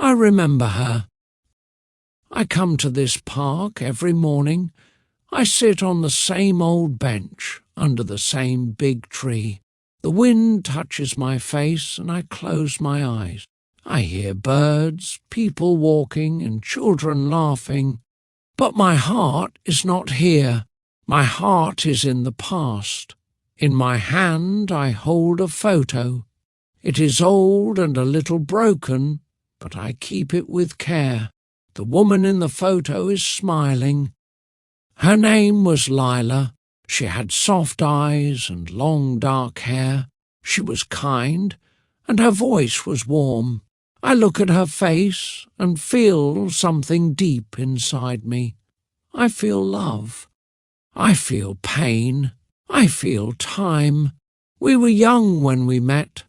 I remember her. I come to this park every morning. I sit on the same old bench under the same big tree. The wind touches my face and I close my eyes. I hear birds, people walking and children laughing. But my heart is not here. My heart is in the past. In my hand I hold a photo. It is old and a little broken, but I keep it with care. The woman in the photo is smiling. Her name was Lila. She had soft eyes and long dark hair. She was kind, and her voice was warm. I look at her face and feel something deep inside me. I feel love. I feel pain. I feel time. We were young when we met.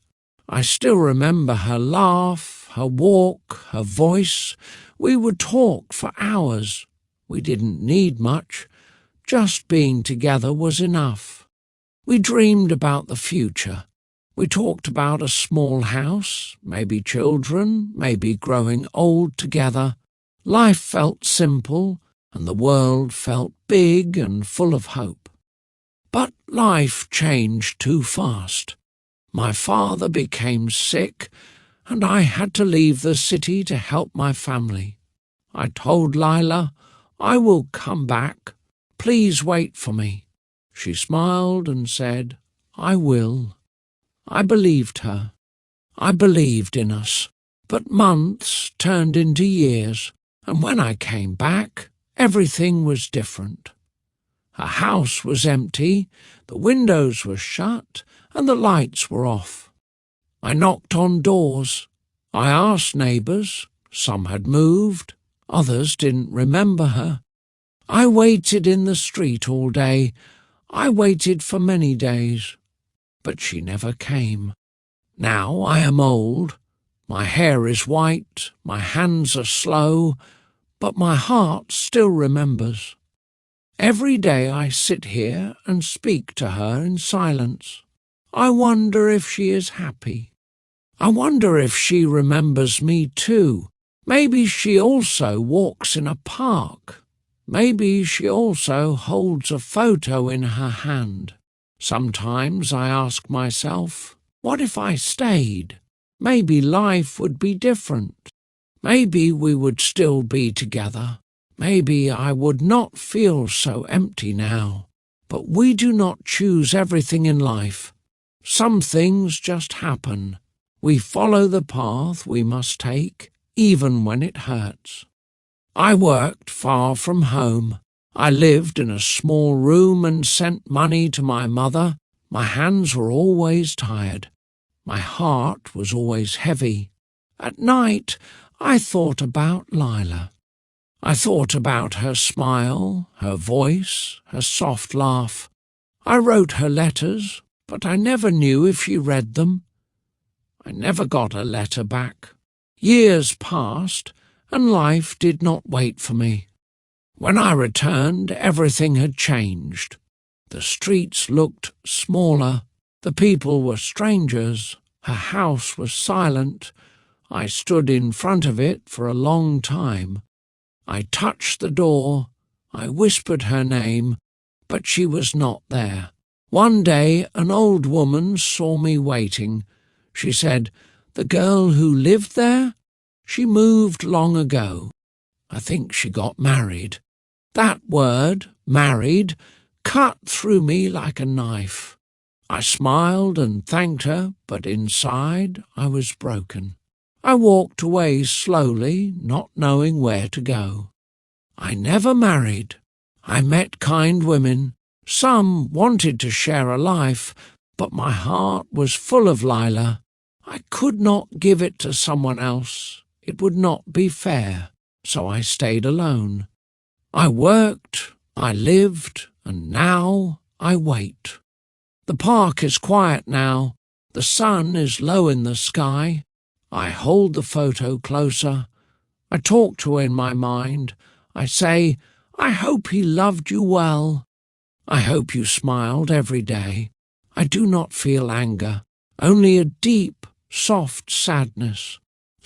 I still remember her laugh, her walk, her voice. We would talk for hours. We didn't need much. Just being together was enough. We dreamed about the future. We talked about a small house, maybe children, maybe growing old together. Life felt simple, and the world felt big and full of hope. But life changed too fast. My father became sick, and I had to leave the city to help my family. I told Lila, I will come back. Please wait for me. She smiled and said, I will. I believed her. I believed in us. But months turned into years, and when I came back, everything was different. Her house was empty, the windows were shut, and the lights were off. I knocked on doors. I asked neighbours. Some had moved, others didn't remember her. I waited in the street all day. I waited for many days, but she never came. Now I am old. My hair is white, my hands are slow, but my heart still remembers. Every day I sit here and speak to her in silence. I wonder if she is happy. I wonder if she remembers me too. Maybe she also walks in a park. Maybe she also holds a photo in her hand. Sometimes I ask myself, what if I stayed? Maybe life would be different. Maybe we would still be together. Maybe I would not feel so empty now. But we do not choose everything in life. Some things just happen. We follow the path we must take, even when it hurts. I worked far from home. I lived in a small room and sent money to my mother. My hands were always tired. My heart was always heavy. At night, I thought about Lila. I thought about her smile, her voice, her soft laugh. I wrote her letters, but I never knew if she read them. I never got a letter back. Years passed, and life did not wait for me. When I returned, everything had changed. The streets looked smaller. The people were strangers. Her house was silent. I stood in front of it for a long time. I touched the door. I whispered her name, but she was not there. One day an old woman saw me waiting. She said, "The girl who lived there? She moved long ago. I think she got married." That word, married, cut through me like a knife. I smiled and thanked her, but inside I was broken. I walked away slowly, not knowing where to go. I never married. I met kind women. Some wanted to share a life, but my heart was full of Lila. I could not give it to someone else. It would not be fair, so I stayed alone. I worked, I lived, and now I wait. The park is quiet now. The sun is low in the sky. I hold the photo closer. I talk to her in my mind. I say, "I hope he loved you well. I hope you smiled every day." I do not feel anger, only a deep, soft sadness.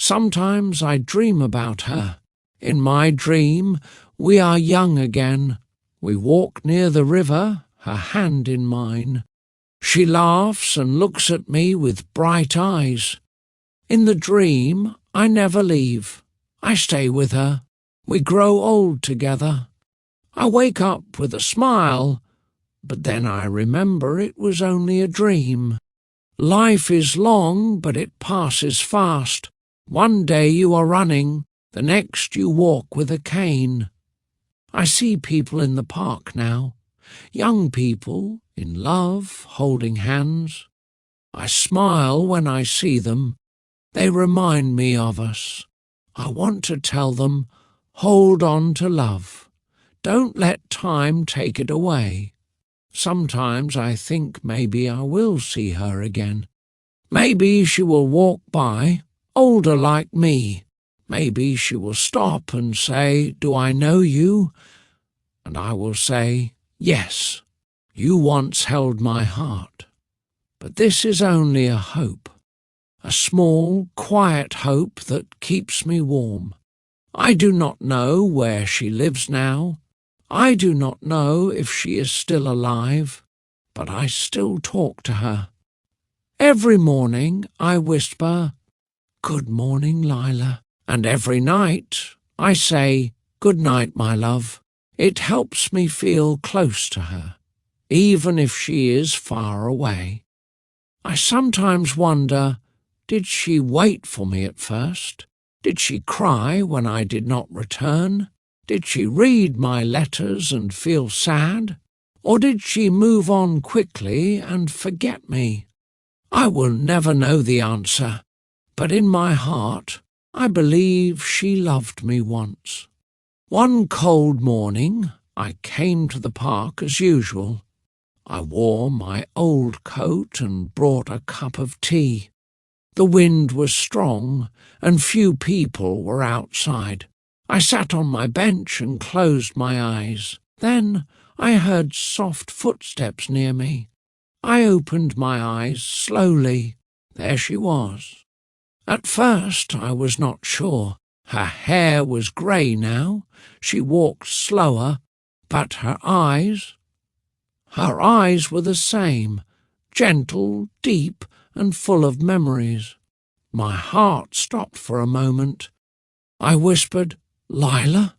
Sometimes I dream about her. In my dream, we are young again. We walk near the river, her hand in mine. She laughs and looks at me with bright eyes. In the dream, I never leave. I stay with her. We grow old together. I wake up with a smile, but then I remember it was only a dream. Life is long, but it passes fast. One day you are running, the next you walk with a cane. I see people in the park now, young people in love, holding hands. I smile when I see them. They remind me of us. I want to tell them, hold on to love. Don't let time take it away. Sometimes I think maybe I will see her again. Maybe she will walk by, older like me. Maybe she will stop and say, "Do I know you?" And I will say, "Yes, you once held my heart." But this is only a hope, a small, quiet hope that keeps me warm. I do not know where she lives now. I do not know if she is still alive, but I still talk to her. Every morning I whisper, "Good morning, Lila," and every night I say, "Good night, my love." It helps me feel close to her, even if she is far away. I sometimes wonder, did she wait for me at first? Did she cry when I did not return? Did she read my letters and feel sad? Or did she move on quickly and forget me? I will never know the answer, but in my heart I believe she loved me once. One cold morning I came to the park as usual. I wore my old coat and brought a cup of tea. The wind was strong and few people were outside. I sat on my bench and closed my eyes. Then I heard soft footsteps near me. I opened my eyes slowly. There she was. At first I was not sure. Her hair was grey now. She walked slower, but her eyes were the same, gentle, deep, and full of memories. My heart stopped for a moment. I whispered, "Lila?"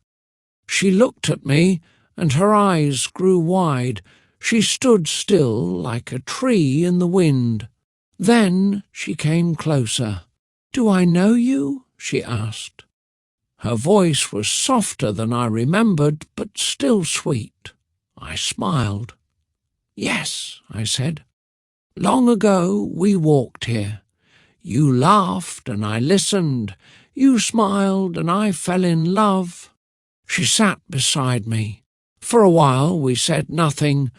She looked at me, and her eyes grew wide. She stood still like a tree in the wind. Then she came closer. "Do I know you?" she asked. Her voice was softer than I remembered, but still sweet. I smiled. "Yes," I said. "Long ago we walked here. You laughed and I listened. You smiled and I fell in love." She sat beside me. For a while we said nothing.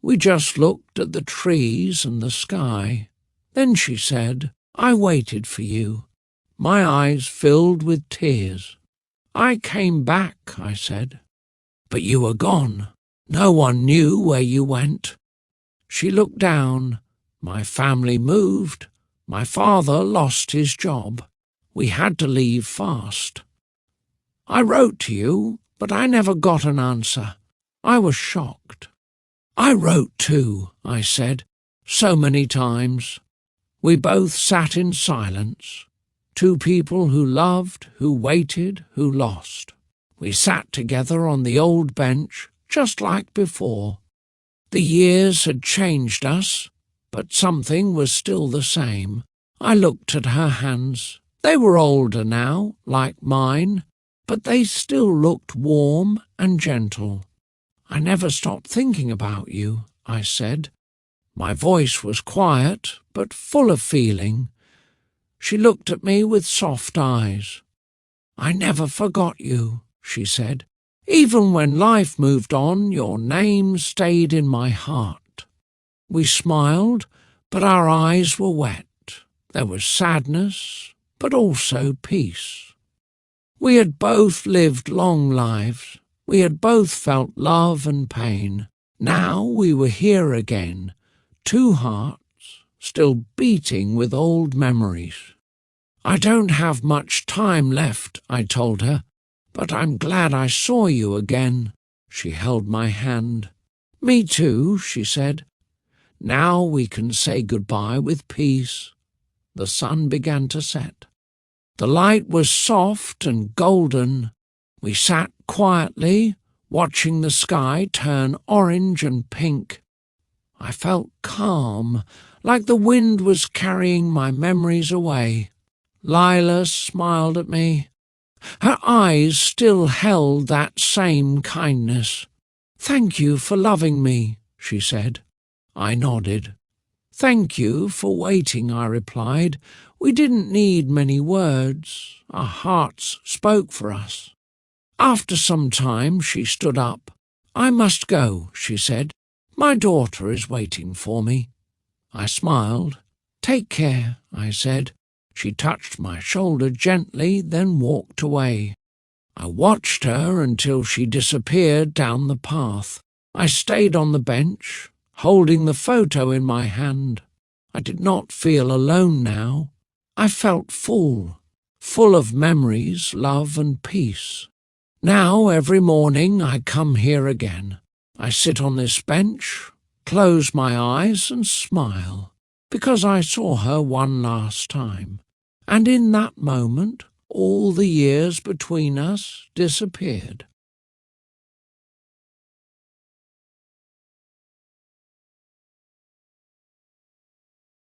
We just looked at the trees and the sky. Then she said, "I waited for you." My eyes filled with tears. "I came back," I said. "But you were gone. No one knew where you went." She looked down. "My family moved. My father lost his job. We had to leave fast. I wrote to you, but I never got an answer. I was shocked." "I wrote too," I said, "so many times." We both sat in silence. Two people who loved, who waited, who lost. We sat together on the old bench, just like before. The years had changed us, but something was still the same. I looked at her hands. They were older now, like mine, but they still looked warm and gentle. "I never stopped thinking about you," I said. My voice was quiet, but full of feeling. She looked at me with soft eyes. "I never forgot you," she said. "Even when life moved on, your name stayed in my heart." We smiled, but our eyes were wet. There was sadness, but also peace. We had both lived long lives. We had both felt love and pain. Now we were here again, two hearts still beating with old memories. "I don't have much time left," I told her, "but I'm glad I saw you again." She held my hand. "Me too," she said. "Now we can say goodbye with peace." The sun began to set. The light was soft and golden. We sat quietly, watching the sky turn orange and pink. I felt calm, like the wind was carrying my memories away. Lila smiled at me. Her eyes still held that same kindness. "Thank you for loving me," she said. I nodded. "Thank you for waiting," I replied. "We didn't need many words. Our hearts spoke for us." After some time she stood up. "I must go," she said. "My daughter is waiting for me." I smiled. "Take care," I said. She touched my shoulder gently, then walked away. I watched her until she disappeared down the path. I stayed on the bench, holding the photo in my hand. I did not feel alone now. I felt full of memories, love and peace. Now every morning I come here again. I sit on this bench, close my eyes and smile, because I saw her one last time. And in that moment, all the years between us disappeared.